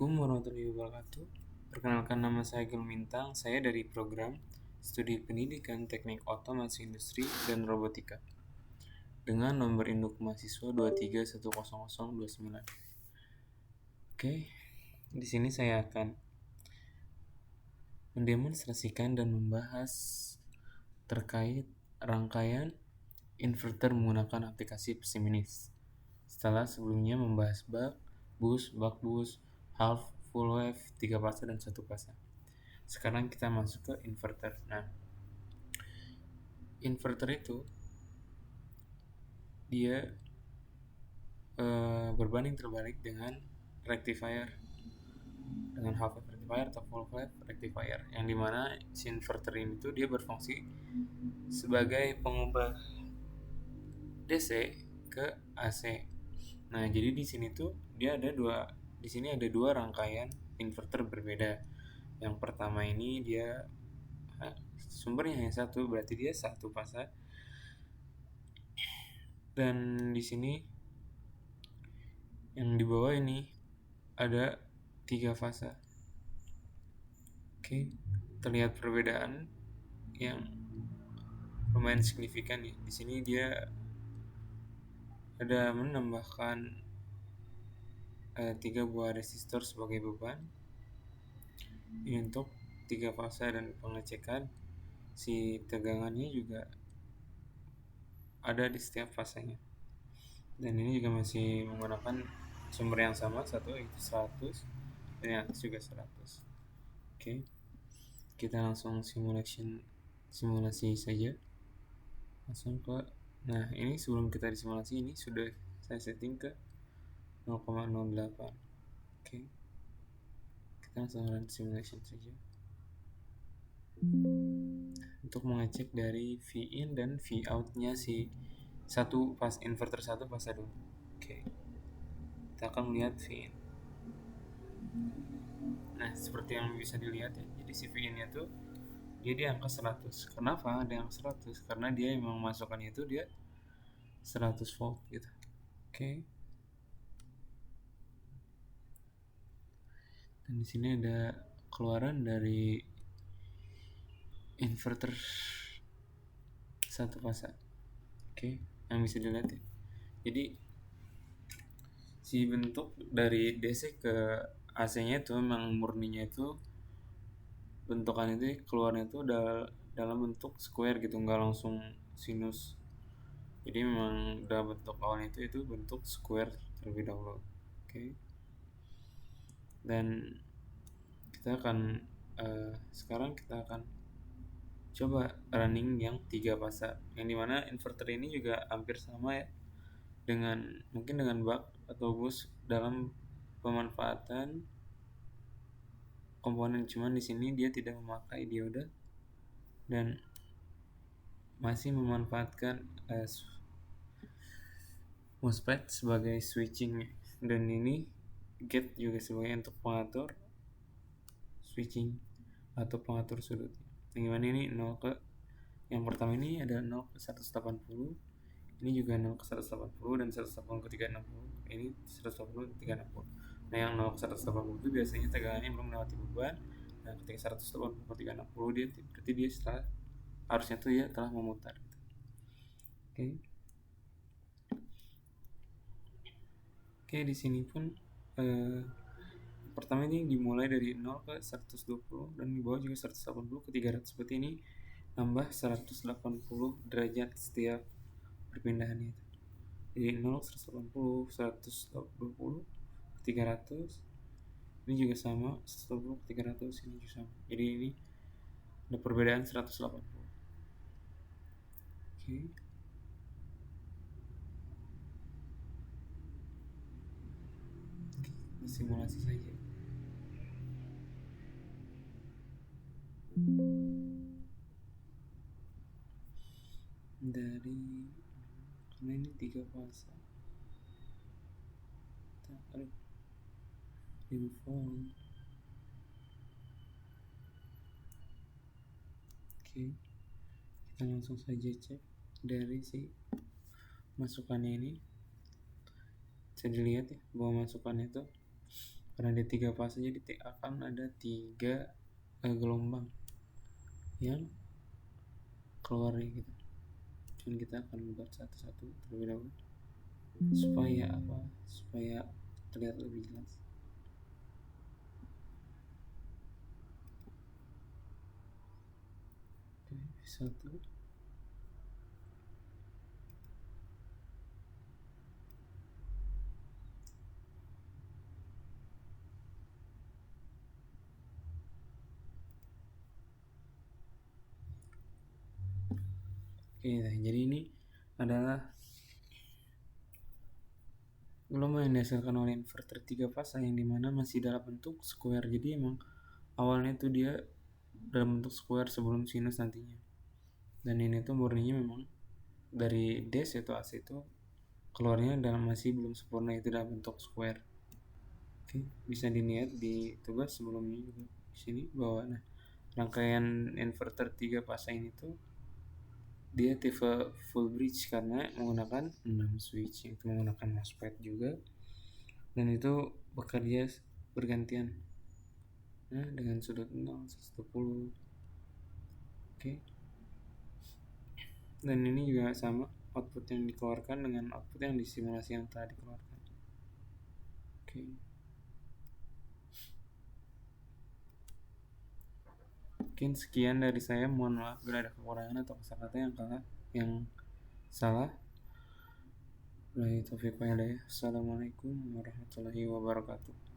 Assalamualaikum warahmatullahi wabarakatuh. Perkenalkan, nama saya Gil Mintang. Saya dari program Studi Pendidikan Teknik Otomasi Industri dan Robotika dengan nomor induk mahasiswa 2310029. Oke, di sini saya akan mendemonstrasikan dan membahas terkait rangkaian inverter menggunakan aplikasi Psiminis. Setelah sebelumnya membahas buck boost, half, full wave, 3 fase dan 1 fase. Sekarang kita masuk ke inverter. Nah, inverter itu dia berbanding terbalik dengan rectifier, dengan half wave rectifier atau full wave rectifier, yang dimana si inverter ini tuh dia berfungsi sebagai pengubah DC ke AC. Nah, jadi di sini tuh di sini ada dua rangkaian inverter berbeda. Yang pertama ini dia sumbernya hanya satu, berarti dia satu fase. Dan di sini yang di bawah ini ada 3 fase. Oke, terlihat perbedaan yang lumayan signifikan ya. Di sini dia ada menambahkan 3 buah resistor sebagai beban. Ini untuk 3 fase, dan pengecekan si tegangannya juga ada di setiap fasenya. Dan ini juga masih menggunakan sumber yang sama, satu itu 100 dan yang atas juga 100. Oke, kita langsung simulasi saja. Langsung ke, nah ini sebelum kita disimulasi ini sudah saya setting ke 0,08. Oke, kita langsung run simulation saja untuk mengecek dari V in dan V out nya si satu pas inverter satu fase dulu. Oke, kita akan melihat V in. Nah, seperti yang bisa dilihat ya, jadi si V in nya tuh dia di angka 100. Kenapa ada angka 100? Karena dia memang masukannya itu dia 100 volt gitu. Oke. Dan di sini ada keluaran dari inverter satu fase. Oke, yang bisa dilihat ya. Jadi si bentuk dari DC ke AC-nya itu memang murninya itu bentukannya itu keluarnya itu dalam bentuk square gitu, nggak langsung sinus. Jadi memang udah bentuk awalnya itu bentuk square terlebih dahulu. Oke. Dan kita akan sekarang kita akan coba running yang 3 fase, yang dimana inverter ini juga hampir sama ya mungkin dengan buck atau boost dalam pemanfaatan komponen, cuman di sini dia tidak memakai dioda dan masih memanfaatkan MOSFET sebagai switching, dan ini gate juga sebagai untuk pengatur switching atau pengatur sudut. Yang gimana ini 0 ke, yang pertama ini ada 0 ke 180, ini juga 0 ke 180 dan 180 ke 360, ini 180 ke 360. Nah, yang 0 ke 180 itu biasanya tegangannya belum melewati beban. Nah, ketika 180 ke 360 dia berarti dia harusnya tuh dia telah memutar gitu. Oke, di sini pun pertama ini dimulai dari 0 ke 120 dan di bawah juga 180 ke 300. Seperti ini nambah 180 derajat setiap perpindahannya itu. Jadi 0, 180, 120 ke 300. Ini juga sama, 120 ke 300, ini juga sama. Jadi ini ada perbedaan 180. Oke. Simulasi saja. Dari karena ini 3 fase. Info. Oke, kita langsung saja cek dari si masukannya ini. Bisa dilihat ya bahwa masukannya itu karena ada 3 fase jadi akan ada 3 gelombang yang keluar gitu. Dan kita akan buat satu-satu terlebih dahulu supaya terlihat lebih jelas. Oke, satu. Oke, jadi ini adalah gelombang yang dihasilkan oleh inverter 3 fase yang dimana masih dalam bentuk square. Jadi emang awalnya tuh dia dalam bentuk square sebelum sinus nantinya. Dan ini tuh murninya memang dari DC atau AC itu keluarnya dalam masih belum sempurna, itu dalam bentuk square. Oke, bisa dilihat di tugas sebelumnya juga di sini bahwa rangkaian inverter 3 fase ini tuh dia tipe full bridge karena menggunakan 6 switch, itu menggunakan MOSFET juga, dan itu bekerja bergantian dengan sudut 0, 110. Oke. Dan ini juga sama, output yang dikeluarkan dengan output yang disimulasi yang telah dikeluarkan. Oke. Mungkin sekian dari saya, mohon maaf bila ada kekurangan atau kata-kata yang salah. Assalamualaikum warahmatullahi wabarakatuh.